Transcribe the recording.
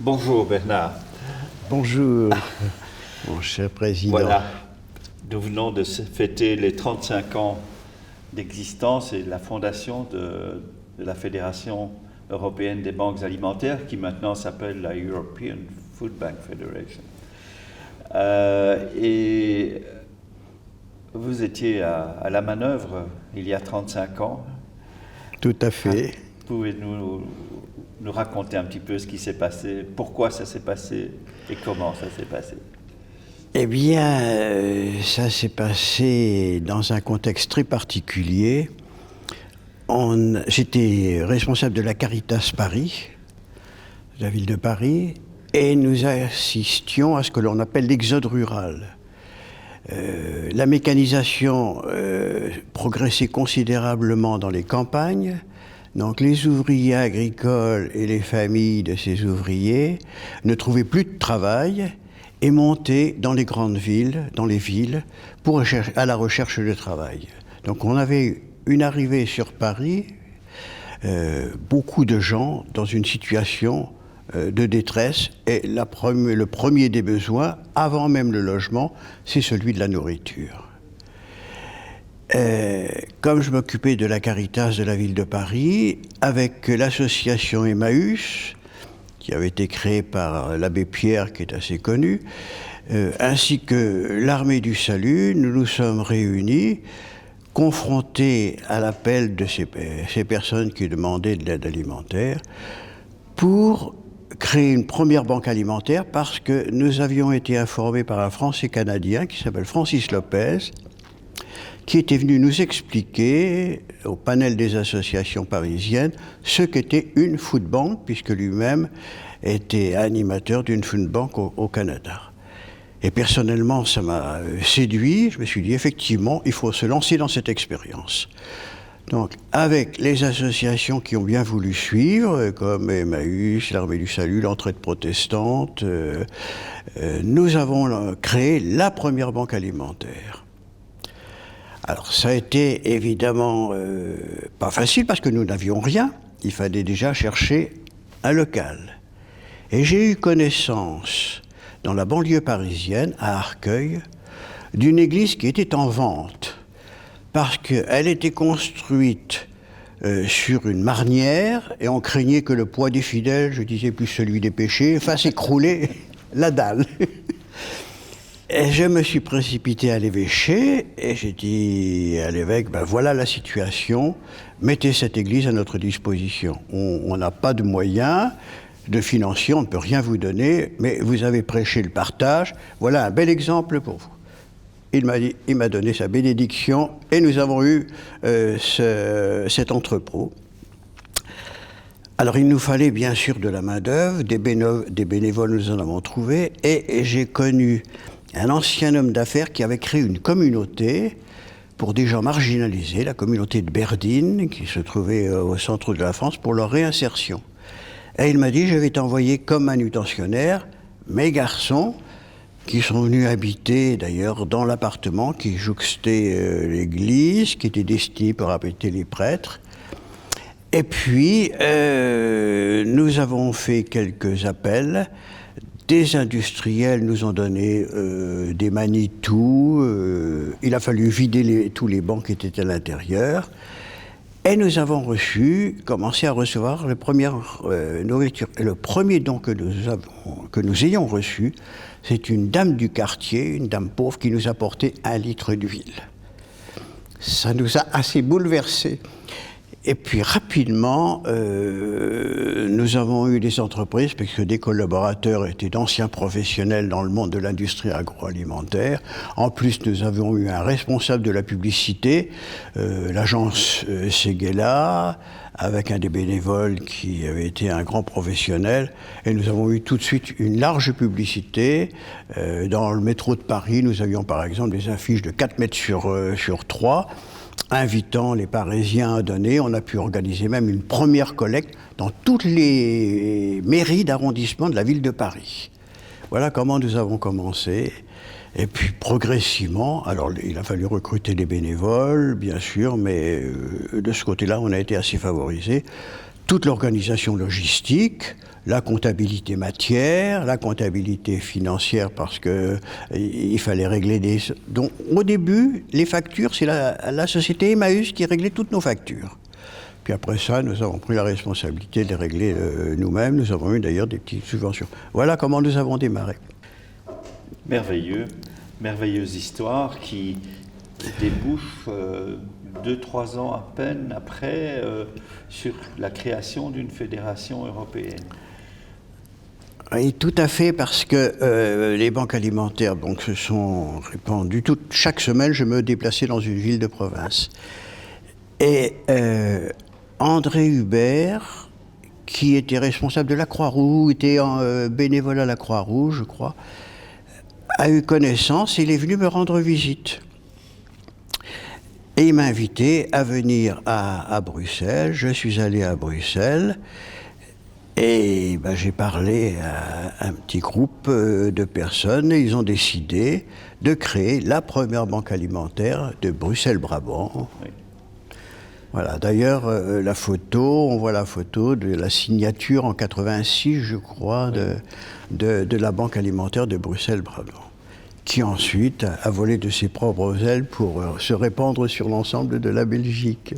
Bonjour Bernard. Bonjour, mon cher président. Voilà, nous venons de fêter les 35 ans d'existence et de la fondation de la Fédération européenne des banques alimentaires, qui maintenant s'appelle la European Food Bank Federation. Et vous étiez à la manœuvre il y a 35 ans. Tout à fait. Pouvez-vous nous raconter un petit peu ce qui s'est passé, pourquoi ça s'est passé et comment ça s'est passé? Eh bien, ça s'est passé dans un contexte très particulier. J'étais responsable de la Caritas Paris, de la ville de Paris, et nous assistions à ce que l'on appelle l'exode rural. La mécanisation progressait considérablement dans les campagnes. Donc les ouvriers agricoles et les familles de ces ouvriers ne trouvaient plus de travail et montaient dans les grandes villes, dans les villes, à la recherche de travail. Donc on avait une arrivée sur Paris, beaucoup de gens dans une situation de détresse, et le premier des besoins, avant même le logement, c'est celui de la nourriture. Comme je m'occupais de la Caritas de la ville de Paris, avec l'association Emmaüs, qui avait été créée par l'abbé Pierre, qui est assez connu, ainsi que l'Armée du Salut, nous nous sommes réunis, confrontés à l'appel de ces personnes qui demandaient de l'aide alimentaire, pour créer une première banque alimentaire, parce que nous avions été informés par un Français canadien qui s'appelle Francis Lopez, qui était venu nous expliquer au panel des associations parisiennes ce qu'était une food bank, puisque lui-même était animateur d'une food bank au Canada. Et personnellement, ça m'a séduit. Je me suis dit, effectivement, il faut se lancer dans cette expérience. Donc, avec les associations qui ont bien voulu suivre, comme Emmaüs, l'Armée du Salut, l'Entraide protestante, nous avons créé la première banque alimentaire. Alors, ça a été évidemment pas facile parce que nous n'avions rien. Il fallait déjà chercher un local. Et j'ai eu connaissance, dans la banlieue parisienne, à Arcueil, d'une église qui était en vente. Parce qu'elle était construite sur une marnière et on craignait que le poids des fidèles, je disais plus celui des péchés, fasse écrouler la dalle. Et je me suis précipité à l'évêché et j'ai dit à l'évêque, ben voilà la situation, mettez cette église à notre disposition. On n'a pas de moyens, de financiers, on ne peut rien vous donner, mais vous avez prêché le partage, voilà un bel exemple pour vous. Il m'a donné sa bénédiction et nous avons eu cet entrepôt. Alors il nous fallait bien sûr de la main-d'œuvre, des bénévoles nous en avons trouvé, et j'ai connu un ancien homme d'affaires qui avait créé une communauté pour des gens marginalisés, la communauté de Berdine, qui se trouvait au centre de la France, pour leur réinsertion. Et il m'a dit, je vais t'envoyer comme manutentionnaire mes garçons, qui sont venus habiter d'ailleurs dans l'appartement qui jouxtait l'église, qui était destiné pour abriter les prêtres. Et puis, nous avons fait quelques appels. Des industriels nous ont donné des Manitou. Il a fallu vider tous les bancs qui étaient à l'intérieur. Et nous avons commencé à recevoir les premières nourritures. Et le premier don que nous ayons reçu, c'est une dame du quartier, une dame pauvre, qui nous apportait 1 litre d'huile. Ça nous a assez bouleversés. Et puis rapidement, nous avons eu des entreprises, parce que des collaborateurs étaient d'anciens professionnels dans le monde de l'industrie agroalimentaire. En plus, nous avons eu un responsable de la publicité, l'agence Seguela, avec un des bénévoles qui avait été un grand professionnel. Et nous avons eu tout de suite une large publicité. Dans le métro de Paris, nous avions par exemple des affiches de 4 mètres sur 3, invitant les Parisiens à donner. On a pu organiser même une première collecte dans toutes les mairies d'arrondissement de la ville de Paris. Voilà comment nous avons commencé. Et puis progressivement, alors il a fallu recruter des bénévoles, bien sûr, mais de ce côté-là, on a été assez favorisés. toute l'organisation logistique, la comptabilité matière, la comptabilité financière parce qu'il fallait régler des... Donc au début, les factures, c'est la société Emmaüs qui réglait toutes nos factures. Puis après ça, nous avons pris la responsabilité de les régler nous-mêmes. Nous avons eu d'ailleurs des petites subventions. Voilà comment nous avons démarré. Merveilleux, merveilleuse histoire qui débouche 2-3 ans à peine après sur la création d'une fédération européenne. Oui, tout à fait, parce que les banques alimentaires donc, se sont répandues. Chaque semaine, je me déplaçais dans une ville de province. Et André Hubert, qui était responsable de la Croix-Rouge, était bénévole à la Croix-Rouge, je crois, a eu connaissance et il est venu me rendre visite. Et il m'a invité à venir à Bruxelles. Je suis allé à Bruxelles et j'ai parlé à un petit groupe de personnes et ils ont décidé de créer la première banque alimentaire de Bruxelles-Brabant. Oui. Voilà, d'ailleurs, on voit la photo de la signature en 86, je crois, de la Banque alimentaire de Bruxelles-Brabant, qui ensuite a volé de ses propres ailes pour se répandre sur l'ensemble de la Belgique.